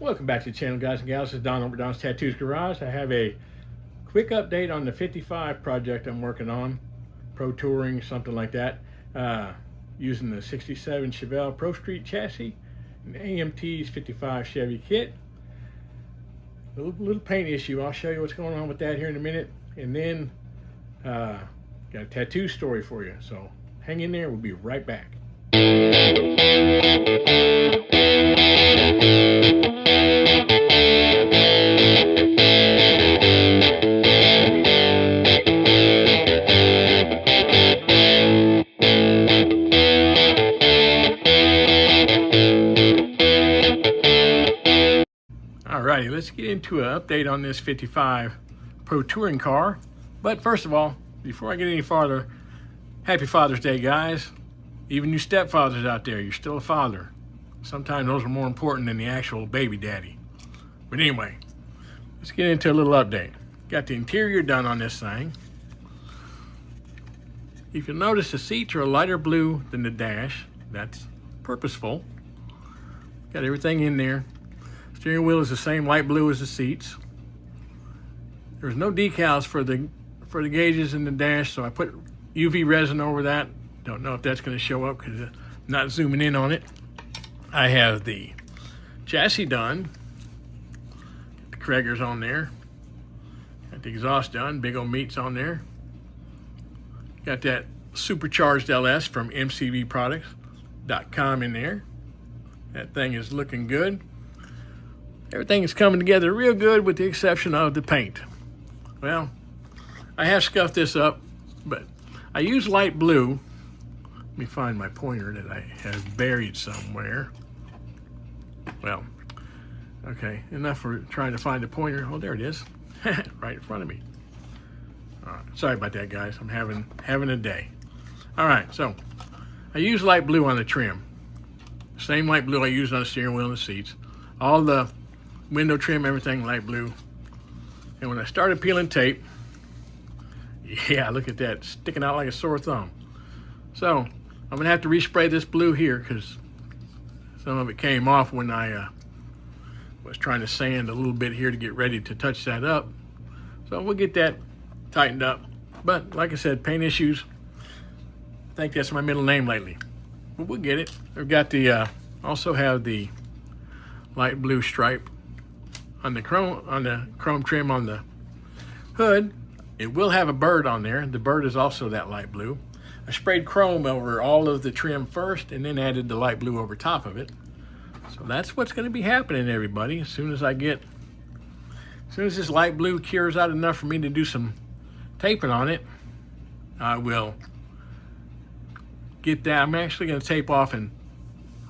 Welcome back to the channel, guys and gals. This is Don over Don's Tattooz Garage. I have a quick update on the 55 project I'm working on, Pro Touring, something like that, using the 67 Chevelle Pro Street chassis and AMT's 55 Chevy kit. A little paint issue. I'll show you what's going on with that here in a minute, and then got a tattoo story for you. So hang in there. We'll be right back. Alrighty, let's get into an update on this 55 Pro Touring car. But first of all, before I get any farther, happy Father's Day, guys. Even you stepfathers out there, you're still a father. Sometimes those are more important than the actual baby daddy. But anyway, let's get into a little update. Got the interior done on this thing. If you'll notice, the seats are a lighter blue than the dash. That's purposeful. Got everything in there. Steering wheel is the same light blue as the seats. There's no decals for the gauges in the dash, so I put UV resin over that. Don't know if that's going to show up because I'm not zooming in on it. I have the chassis done. The Krager's on there. Got the exhaust done. Big old meats on there. Got that Supercharged LS from mcvproducts.com in there. That thing is looking good. Everything is coming together real good with the exception of the paint. Well, I have scuffed this up, but I use light blue. Let me find my pointer that I have buried somewhere. Well, okay, enough for trying to find the pointer. Oh, there it is, right in front of me. All right, sorry about that, guys. I'm having a day. All right, so I use light blue on the trim. Same light blue I used on the steering wheel and the seats. All the window trim, everything light blue. And when I started peeling tape, yeah, look at that, sticking out like a sore thumb. So I'm gonna have to respray this blue here because some of it came off when I was trying to sand a little bit here to get ready to touch that up. So we'll get that tightened up. But like I said, paint issues. I think that's my middle name lately. But we'll get it. I've got the also have the light blue stripe on the chrome trim on the hood. It will have a bird on there. The bird is also that light blue. I sprayed chrome over all of the trim first and then added the light blue over top of it. So that's what's going to be happening, everybody. As soon as this light blue cures out enough for me to do some taping on it, I will get that. I'm actually going to tape off and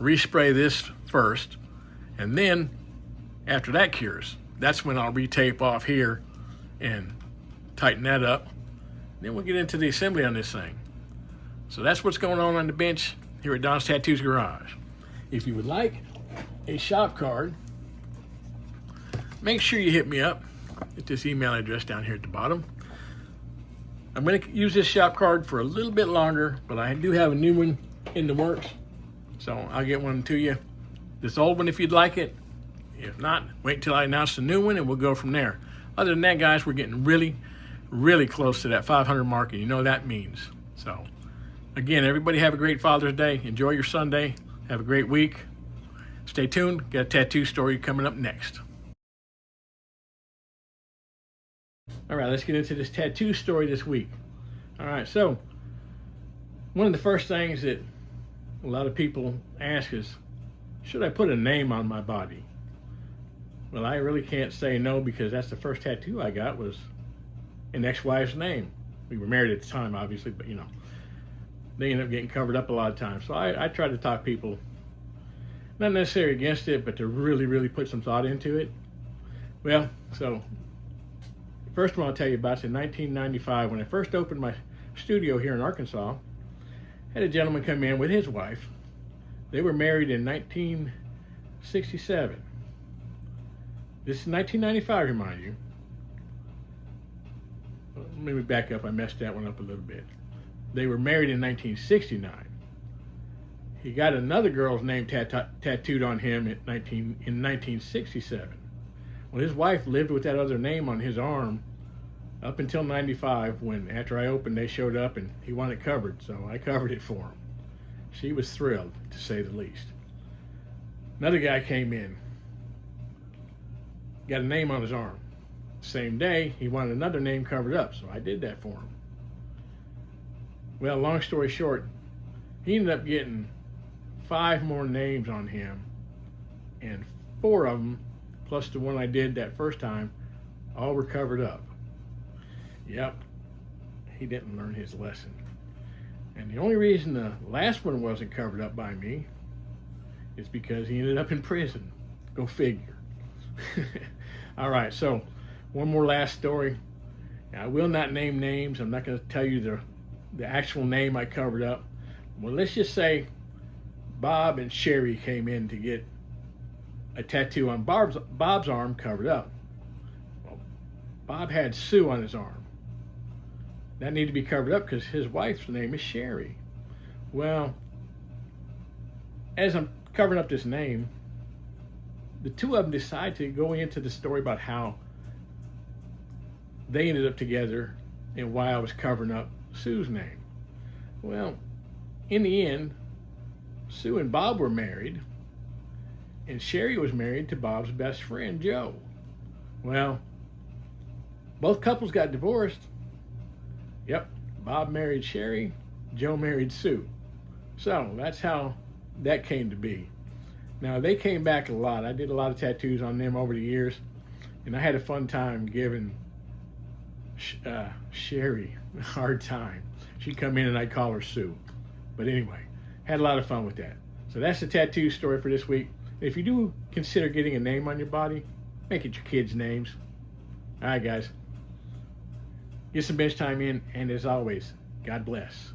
respray this first, and then after that cures, that's when I'll retape off here and tighten that up. Then we'll get into the assembly on this thing. So that's what's going on the bench here at Don's Tattooz Garage. If you would like a shop card, make sure you hit me up at this email address down here at the bottom. I'm going to use this shop card for a little bit longer, but I do have a new one in the works, so I'll get one to you. This old one, if you'd like it. If not, wait till I announce the new one and we'll go from there. Other than that, guys, we're getting really, really close to that 500 mark, and you know what that means. So, again, everybody have a great Father's Day. Enjoy your Sunday. Have a great week. Stay tuned. Got a tattoo story coming up next. All right, let's get into this tattoo story this week. All right, so one of the first things that a lot of people ask is, should I put a name on my body? Well, I really can't say no because that's the first tattoo I got was an ex-wife's name. We were married at the time, obviously, but you know, they end up getting covered up a lot of times. So I try to talk people, not necessarily against it, but to really, really put some thought into it. Well, so first one I'll tell you about is in 1995 when I first opened my studio here in Arkansas. I had a gentleman come in with his wife. They were married in 1967. This is 1995, remind you. Let me back up. I messed that one up a little bit. They were married in 1969. he got another girl's name tattooed on him in 1967. Well, his wife lived with that other name on his arm up until 95, when after I opened, they showed up and he wanted it covered, so I covered it for him. She was thrilled, to say the least. Another guy came in, got a name on his arm. Same day, he wanted another name covered up, so I did that for him. Well, long story short, he ended up getting 5 more names on him, and 4 of them, plus the one I did that first time, all were covered up. Yep, he didn't learn his lesson. And the only reason the last one wasn't covered up by me is because he ended up in prison. Go figure. All right, so one more last story. Now, I will not name names. I'm not going to tell you the actual name I covered up. Well, let's just say Bob and Sherry came in to get a tattoo on Bob's arm covered up. Well, Bob had Sue on his arm. That needed to be covered up because his wife's name is Sherry. Well, as I'm covering up this name, the two of them decide to go into the story about how they ended up together and why I was covering up Sue's name. Well, in the end, Sue and Bob were married, and Sherry was married to Bob's best friend, Joe. Well, both couples got divorced. Yep, Bob married Sherry, Joe married Sue. So that's how that came to be. Now, they came back a lot. I did a lot of tattoos on them over the years, and I had a fun time giving Sherry a hard time. She'd come in and I'd call her Sue. But anyway, had a lot of fun with that. So that's the tattoo story for this week. If you do consider getting a name on your body, make it your kids' names. All right, guys. Get some bench time in, and as always, God bless.